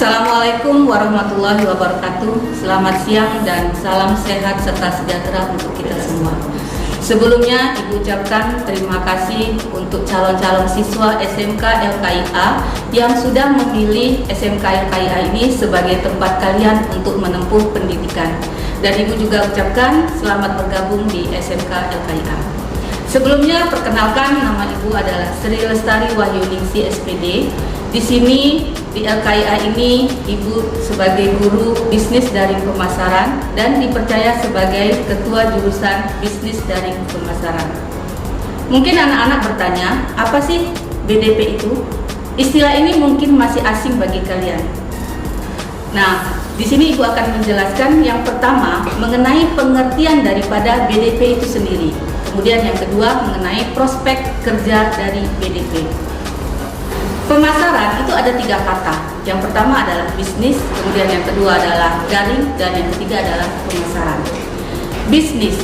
Assalamualaikum warahmatullahi wabarakatuh. Selamat siang dan salam sehat serta sejahtera untuk kita semua. Sebelumnya Ibu ucapkan terima kasih untuk calon-calon siswa SMK LKIA yang sudah memilih SMK LKIA ini sebagai tempat kalian untuk menempuh pendidikan. Dan Ibu juga ucapkan selamat bergabung di SMK LKIA. Sebelumnya perkenalkan, nama Ibu adalah Sri Lestari Wahyuningsi SPD. Di sini di LKIA ini Ibu sebagai guru bisnis daring pemasaran dan dipercaya sebagai ketua jurusan bisnis daring pemasaran. Mungkin anak-anak bertanya, apa sih BDP itu? Istilah ini mungkin masih asing bagi kalian. Nah, di sini Ibu akan menjelaskan yang pertama mengenai pengertian daripada BDP itu sendiri. Kemudian yang kedua mengenai prospek kerja dari BDP. Pemasaran itu ada 3 kata. Yang pertama adalah bisnis, kemudian yang kedua adalah daring, dan yang ketiga adalah pemasaran.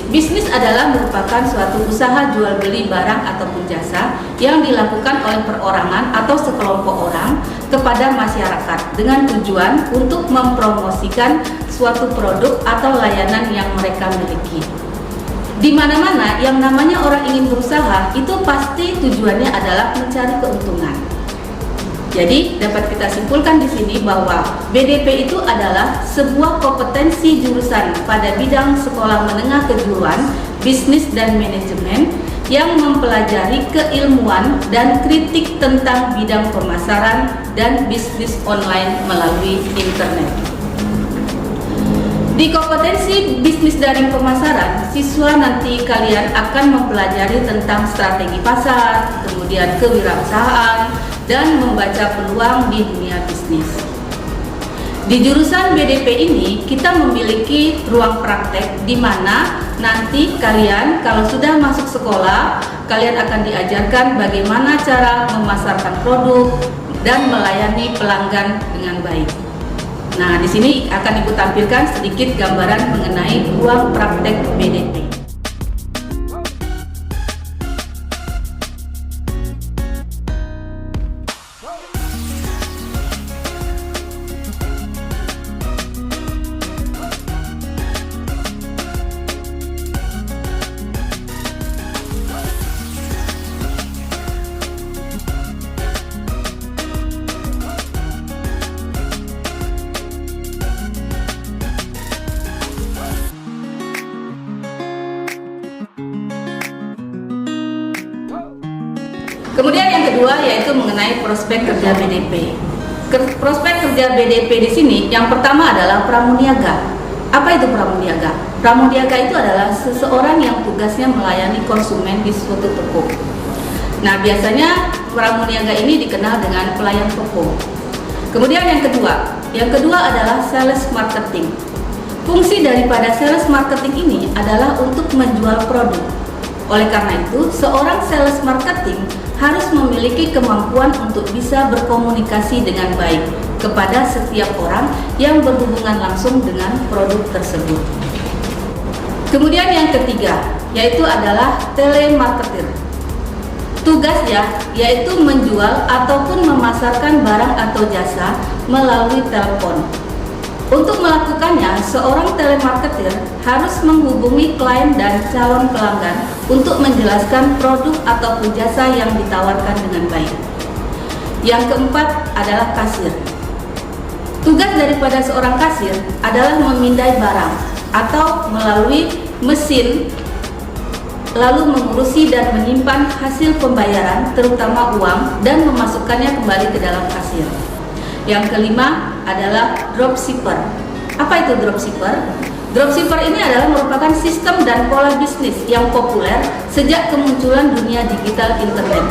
Bisnis adalah merupakan suatu usaha jual beli barang ataupun jasa yang dilakukan oleh perorangan atau sekelompok orang kepada masyarakat dengan tujuan untuk mempromosikan suatu produk atau layanan yang mereka miliki. Di mana-mana yang namanya orang ingin berusaha itu pasti tujuannya adalah mencari keuntungan. Jadi dapat kita simpulkan di sini bahwa BDP itu adalah sebuah kompetensi jurusan pada bidang sekolah menengah kejuruan, bisnis dan manajemen yang mempelajari keilmuan dan kritik tentang bidang pemasaran dan bisnis online melalui internet. Di kompetensi bisnis daring pemasaran, siswa nanti kalian akan mempelajari tentang strategi pasar, kemudian kewirausahaan, dan membaca peluang di dunia bisnis. Di jurusan BDP ini kita memiliki ruang praktek di mana nanti kalian kalau sudah masuk sekolah, kalian akan diajarkan bagaimana cara memasarkan produk dan melayani pelanggan dengan baik. Nah, di sini akan Ibu tampilkan sedikit gambaran mengenai ruang praktek BDP. Kemudian yang kedua yaitu mengenai prospek kerja BDP. Prospek kerja BDP di sini yang pertama adalah pramuniaga. Apa itu pramuniaga? Pramuniaga itu adalah seseorang yang tugasnya melayani konsumen di suatu toko. Nah, biasanya pramuniaga ini dikenal dengan pelayan toko. Kemudian yang kedua adalah sales marketing. Fungsi daripada sales marketing ini adalah untuk menjual produk. Oleh karena itu, seorang sales marketing harus memiliki kemampuan untuk bisa berkomunikasi dengan baik kepada setiap orang yang berhubungan langsung dengan produk tersebut. Kemudian yang ketiga, yaitu adalah telemarketer. Tugasnya yaitu menjual ataupun memasarkan barang atau jasa melalui telepon. Untuk melakukannya, seorang telemarketer harus menghubungi klien dan calon pelanggan untuk menjelaskan produk ataupun jasa yang ditawarkan dengan baik. Yang keempat adalah kasir. Tugas daripada seorang kasir adalah memindai barang atau melalui mesin, lalu mengurusi dan menyimpan hasil pembayaran, terutama uang, dan memasukkannya kembali ke dalam kasir. Yang kelima adalah dropshipper. Apa itu dropshipper? Dropshipper ini adalah merupakan sistem dan pola bisnis yang populer sejak kemunculan dunia digital internet.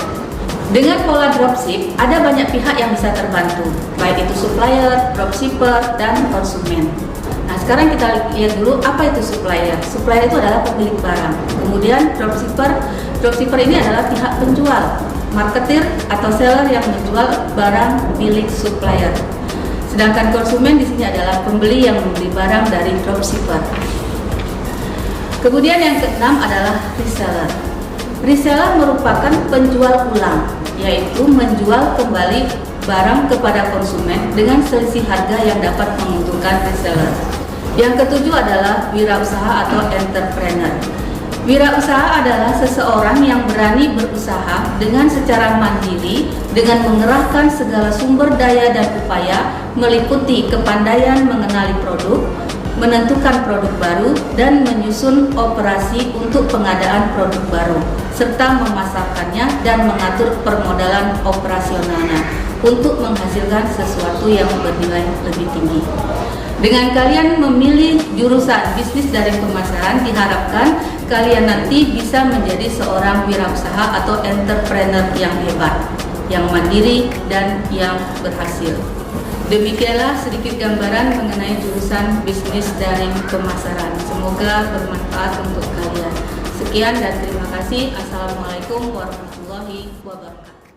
Dengan pola dropship, ada banyak pihak yang bisa terbantu, baik itu supplier, dropshipper, dan konsumen. Nah, sekarang kita lihat dulu apa itu supplier. Supplier itu adalah pemilik barang. Kemudian dropshipper ini adalah pihak penjual. Marketer atau seller yang menjual barang milik supplier. Sedangkan konsumen di sini adalah pembeli yang membeli barang dari dropshipper. Kemudian yang keenam adalah reseller. Reseller merupakan penjual ulang, yaitu menjual kembali barang kepada konsumen dengan selisih harga yang dapat menguntungkan reseller. Yang ketujuh adalah wirausaha atau entrepreneur. Wirausaha adalah seseorang yang berani berusaha dengan secara mandiri dengan mengerahkan segala sumber daya dan upaya meliputi kepandaian mengenali produk, menentukan produk baru, dan menyusun operasi untuk pengadaan produk baru, serta memasarkannya dan mengatur permodalan operasionalnya untuk menghasilkan sesuatu yang bernilai lebih tinggi. Dengan kalian memilih jurusan bisnis dari pemasaran, diharapkan kalian nanti bisa menjadi seorang wirausaha atau entrepreneur yang hebat, yang mandiri, dan yang berhasil. Demikianlah sedikit gambaran mengenai jurusan bisnis dari pemasaran. Semoga bermanfaat untuk kalian. Sekian dan terima kasih. Assalamualaikum warahmatullahi wabarakatuh.